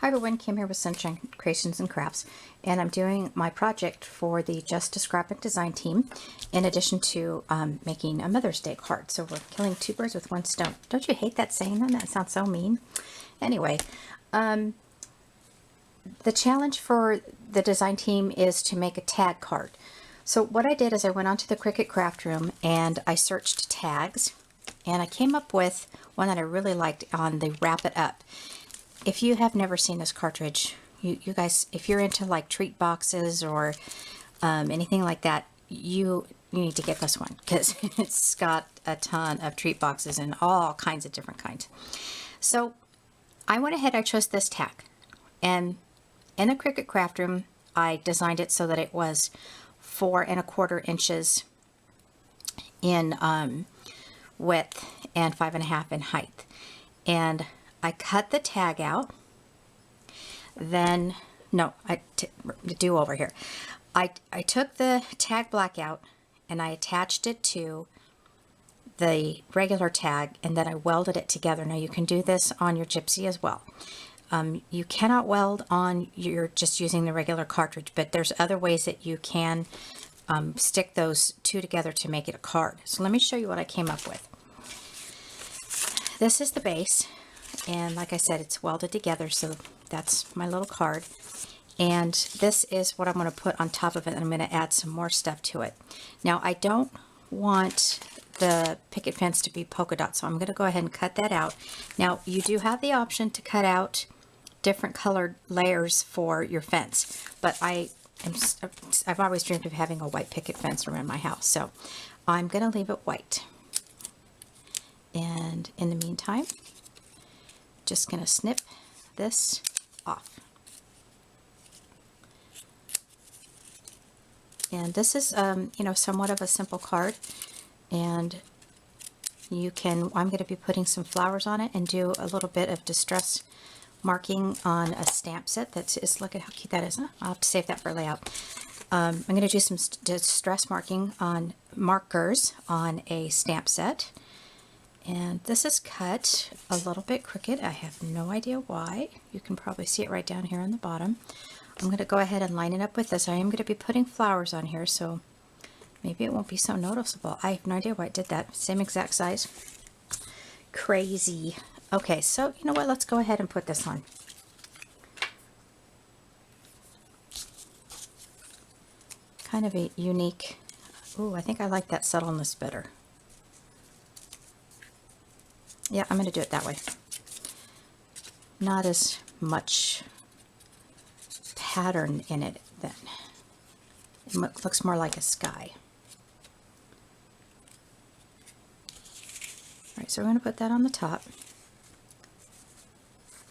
Hi everyone, Kim here with Sunshine Creations and Crafts, and I'm doing my project for the Just-A-Scrappin design team in addition to making a Mother's Day card. So we're killing two birds with one stone. Don't you hate that saying? That sounds so mean. Anyway, the challenge for the design team is to make a tag card. So what I did is I went onto the Cricut craft room and I searched tags, and I came up with one that I really liked on the Wrap It Up. If you have never seen this cartridge, you guys, if you're into like treat boxes or anything like that, you need to get this one because it's got a ton of treat boxes and all kinds of different kinds. So I went ahead, I chose this tag, and in the Cricut craft room, I designed it so that it was 4 1/4 inches in width and 5 1/2 in height. And I cut the tag out, then, no, do over here. I took the tag black out and I attached it to the regular tag, and then I welded it together. Now you can do this on your Gypsy as well. You cannot weld on you're just using the regular cartridge, but there's other ways that you can stick those two together to make it a card. So let me show you what I came up with. This is the base. And like I said, it's welded together, so that's my little card. And this is what I'm going to put on top of it, and I'm going to add some more stuff to it. Now, I don't want the picket fence to be polka dot, so I'm going to go ahead and cut that out. Now, you do have the option to cut out different colored layers for your fence, but I've always dreamed of having a white picket fence around my house, so I'm going to leave it white. And in the meantime, just going to snip this off. And this is, you know, somewhat of a simple card, and you can, I'm going to be putting some flowers on it and do a little bit of distress marking on a stamp set. Look at how cute that is. Huh? I'll have to save that for layout. I'm going to do some distress marking on markers on a stamp set. And this is cut a little bit crooked. I have no idea why. You can probably see it right down here on the bottom. I'm going to go ahead and line it up with this. I am going to be putting flowers on here, so maybe it won't be so noticeable. I have no idea why I did that. Same exact size. Crazy. Okay, so you know what? Let's go ahead and put this on. Kind of a unique. Ooh, I think I like that subtleness better. Yeah, I'm going to do it that way. Not as much pattern in it then. It looks more like a sky. Alright, so we're going to put that on the top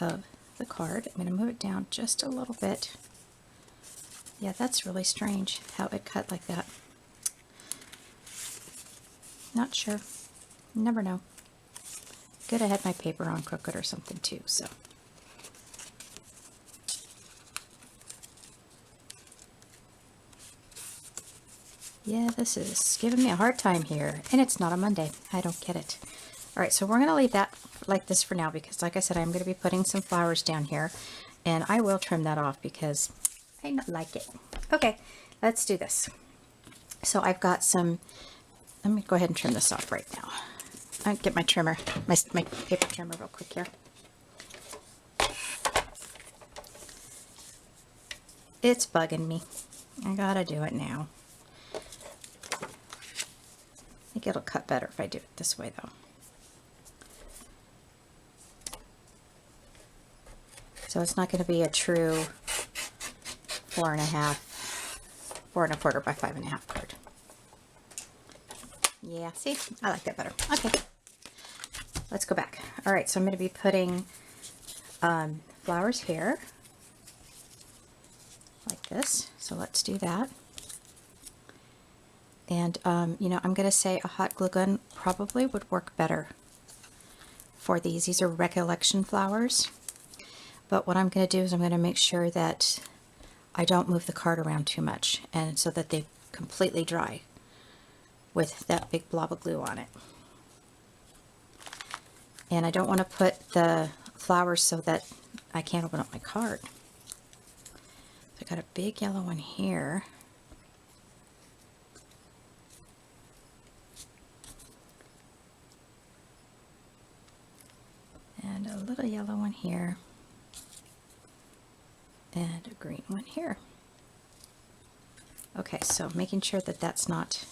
of the card. I'm going to move it down just a little bit. Yeah, that's really strange how it cut like that. Not sure. Never know. Good, I had my paper on crooked or something too, so. Yeah, this is giving me a hard time here, and it's not a Monday. I don't get it. All right, so we're going to leave that like this for now because, like I said, I'm going to be putting some flowers down here, and I will trim that off because I don't like it. Okay, let's do this. So I've got some, let me go ahead and trim this off right now. I'll get my trimmer, my paper trimmer real quick here. It's bugging me. I gotta do it now. I think it'll cut better if I do it this way though. So it's not going to be a true 4 1/4 by 5 1/2 card. Yeah, see? I like that better. Okay. Let's go back. All right, so I'm going to be putting flowers here, like this. So let's do that. And, you know, I'm going to say a hot glue gun probably would work better for these. These are recollection flowers. But what I'm going to do is I'm going to make sure that I don't move the card around too much, and so that they completely dry with that big blob of glue on it. And I don't want to put the flowers so that I can't open up my card. So I got a big yellow one here. And a little yellow one here. And a green one here. Okay, so making sure that that's not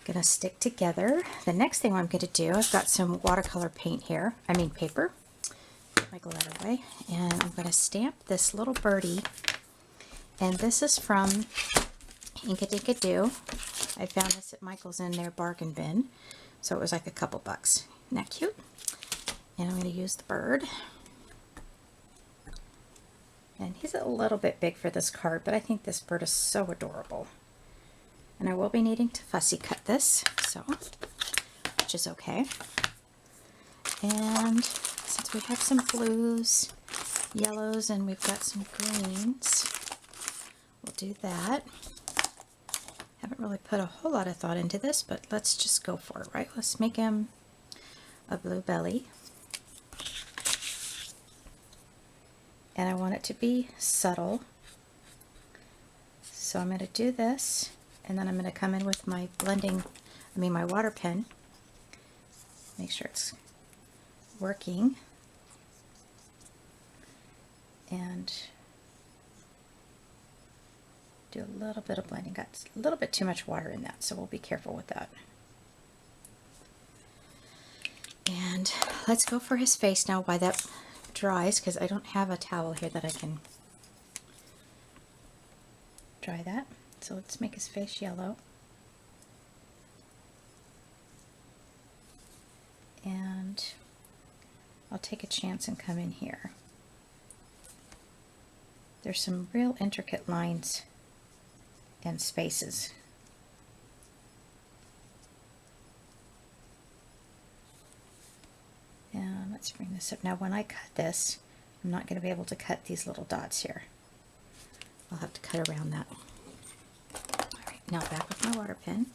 gonna stick together. The next thing I'm gonna do, I've got some watercolor paint here, paper. Put my glitter away, and I'm gonna stamp this little birdie. And this is from Ink-A-Dink-A-Doo. I found this at Michael's in their bargain bin, so it was like a couple bucks. Isn't that cute? And I'm gonna use the bird. And he's a little bit big for this card, but I think this bird is so adorable. And I will be needing to fussy cut this, so, which is okay. And since we have some blues, yellows, and we've got some greens, we'll do that. Haven't really put a whole lot of thought into this, but let's just go for it, right? Let's make him a blue belly. And I want it to be subtle. So I'm going to do this, and then I'm going to come in with my my water pen. Make sure it's working. And do a little bit of blending. Got a little bit too much water in that, so we'll be careful with that. And let's go for his face now while that dries, because I don't have a towel here that I can dry that. So let's make his face yellow. And I'll take a chance and come in here. There's some real intricate lines and spaces. And let's bring this up. Now when I cut this, I'm not going to be able to cut these little dots here. I'll have to cut around that. Alright, now back with my water pen.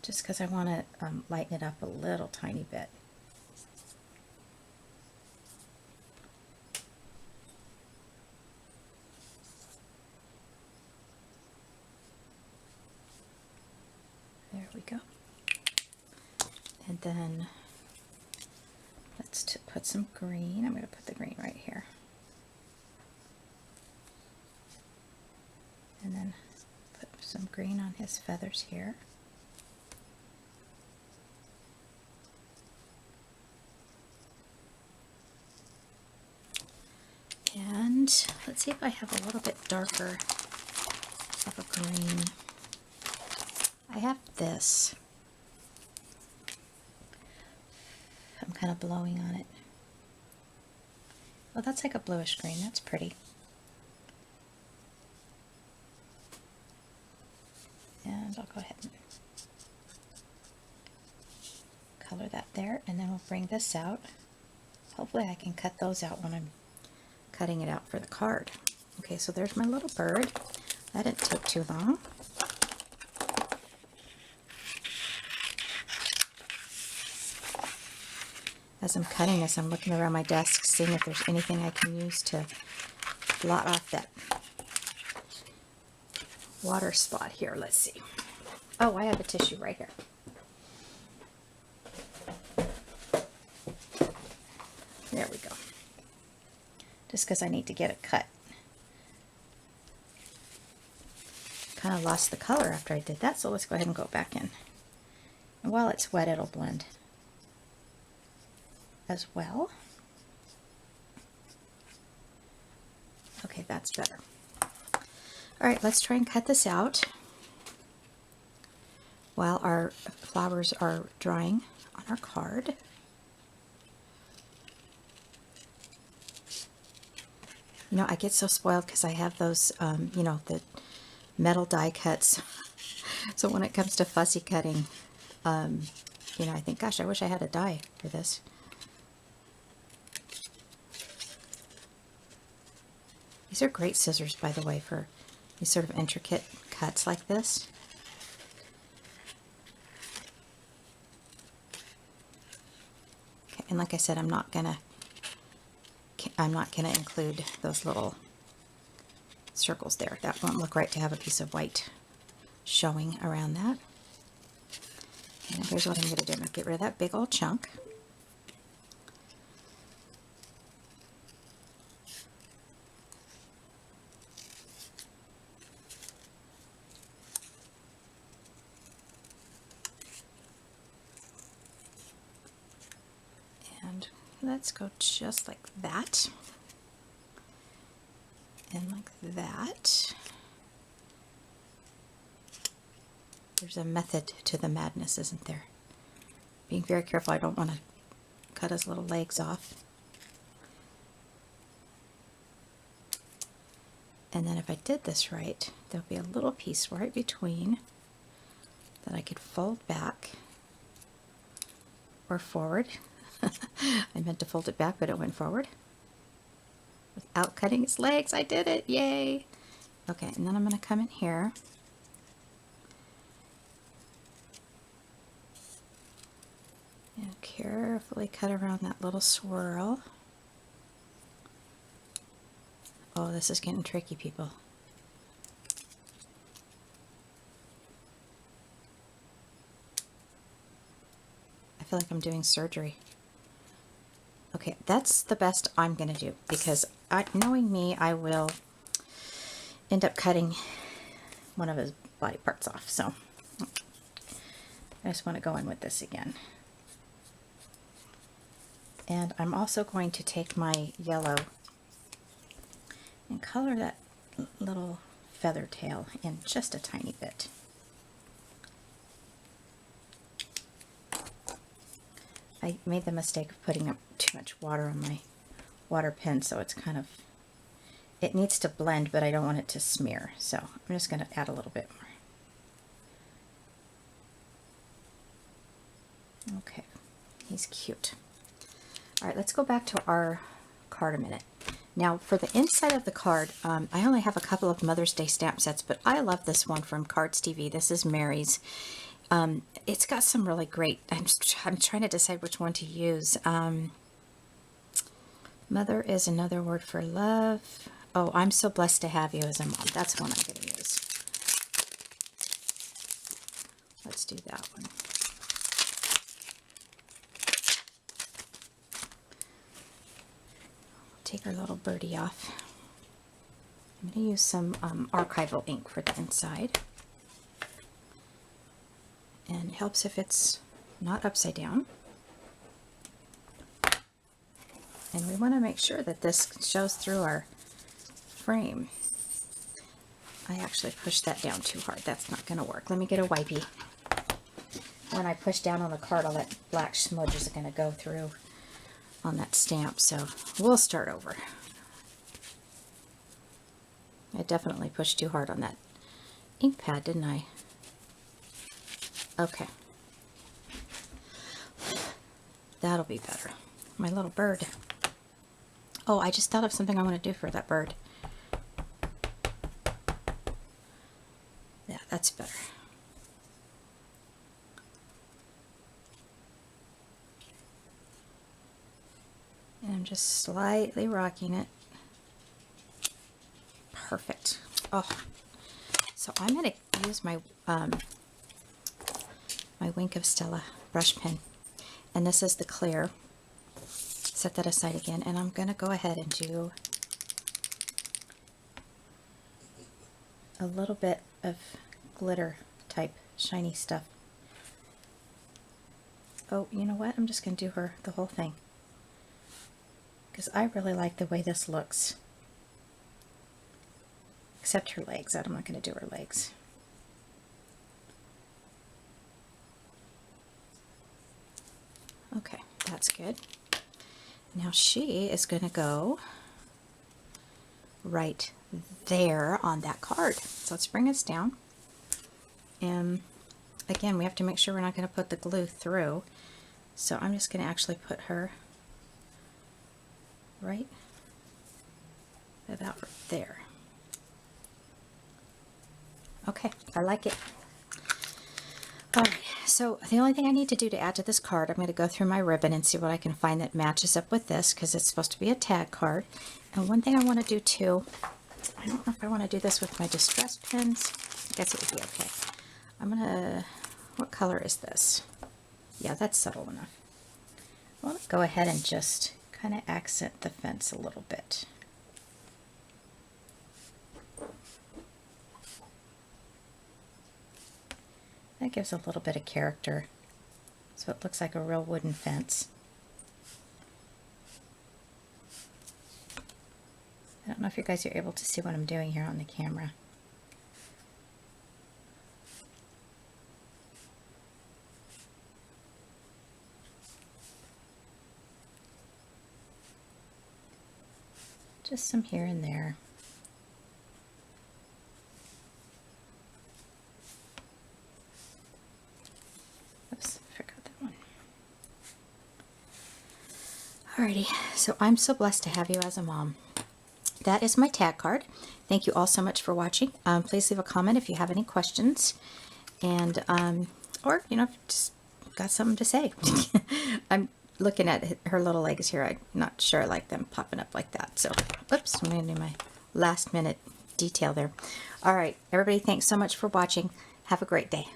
Just because I want to lighten it up a little tiny bit. There we go. And then let's put some green. I'm going to put the green right here. And then put some green on his feathers here. And let's see if I have a little bit darker of a green. I have this. I'm kind of blowing on it. Well, that's like a bluish green. That's pretty. And I'll go ahead and color that there, and then we'll bring this out. Hopefully I can cut those out when I'm cutting it out for the card. Okay, so there's my little bird. That didn't take too long. As I'm cutting this, I'm looking around my desk, seeing if there's anything I can use to blot off that water spot here. Let's see. Oh, I have a tissue right here. There we go. Just because I need to get it cut. Kind of lost the color after I did that, so let's go ahead and go back in. And while it's wet, it'll blend as well. Okay, that's better. All right, let's try and cut this out while our flowers are drying on our card. You know, I get so spoiled because I have those, you know, the metal die cuts. So when it comes to fussy cutting, you know, I think, gosh, I wish I had a die for this. These are great scissors, by the way, for these sort of intricate cuts like this. Okay, and like I said, I'm not going to I'm not going to include those little circles there. That won't look right to have a piece of white showing around that. And here's what I'm going to do. I'm going to get rid of that big old chunk. And let's go just like that. And like that. There's a method to the madness, isn't there? Being very careful, I don't want to cut his little legs off. And then if I did this right, there'll be a little piece right between that I could fold back or forward. I meant to fold it back, but it went forward. Without cutting its legs, I did it, yay! Okay, and then I'm going to come in here. And carefully cut around that little swirl. Oh, this is getting tricky, people. I feel like I'm doing surgery. Okay, that's the best I'm going to do, because knowing me, I will end up cutting one of his body parts off. So I just want to go in with this again. And I'm also going to take my yellow and color that little feather tail in just a tiny bit. I made the mistake of putting up too much water on my water pen, so it's kind of, it needs to blend, but I don't want it to smear. So I'm just going to add a little bit more. Okay, he's cute. All right, let's go back to our card a minute. Now, for the inside of the card, I only have a couple of Mother's Day stamp sets, but I love this one from Cards TV. This is Mary's. It's got some really great, I'm trying to decide which one to use. Mother is another word for love. Oh, I'm so blessed to have you as a mom. That's one I'm going to use. Let's do that one. Take our little birdie off. I'm going to use some archival ink for the inside. And it helps if it's not upside down. And we want to make sure that this shows through our frame. I actually pushed that down too hard. That's not going to work. Let me get a wipey. When I push down on the card, all that black smudge is going to go through on that stamp. So we'll start over. I definitely pushed too hard on that ink pad, didn't I? Okay. That'll be better. My little bird. Oh, I just thought of something I want to do for that bird. Yeah, that's better. And I'm just slightly rocking it. Perfect. Oh, so I'm going to use my my Wink of Stella brush pen, and this is the clear. Set that aside again, and I'm going to go ahead and do a little bit of glitter type shiny stuff. Oh, you know what? I'm just going to do her the whole thing, because I really like the way this looks. Except her legs. I'm not going to do her legs. Okay, that's good. Now she is going to go right there on that card. So let's bring us down. And again, we have to make sure we're not going to put the glue through. So I'm just going to actually put her right about there. Okay, I like it. All right, So the only thing I need to do to add to this card, I'm going to go through my ribbon and see what I can find that matches up with this, because it's supposed to be a tag card. And one thing I want to do too, I don't know if I want to do this with my distress pins. I guess it would be okay. I'm going to, what color is this? Yeah, that's subtle enough. I want to go ahead and just kind of accent the fence a little bit. That gives a little bit of character, so it looks like a real wooden fence. I don't know if you guys are able to see what I'm doing here on the camera. Just some here and there. Oops, I forgot that one. Alrighty, so I'm so blessed to have you as a mom. That is my tag card. Thank you all so much for watching. Please leave a comment if you have any questions, and or you know, just got something to say. I'm looking at her little legs here. I'm not sure I like them popping up like that. So, oops, I'm going to do my last minute detail there. All right, everybody, thanks so much for watching. Have a great day.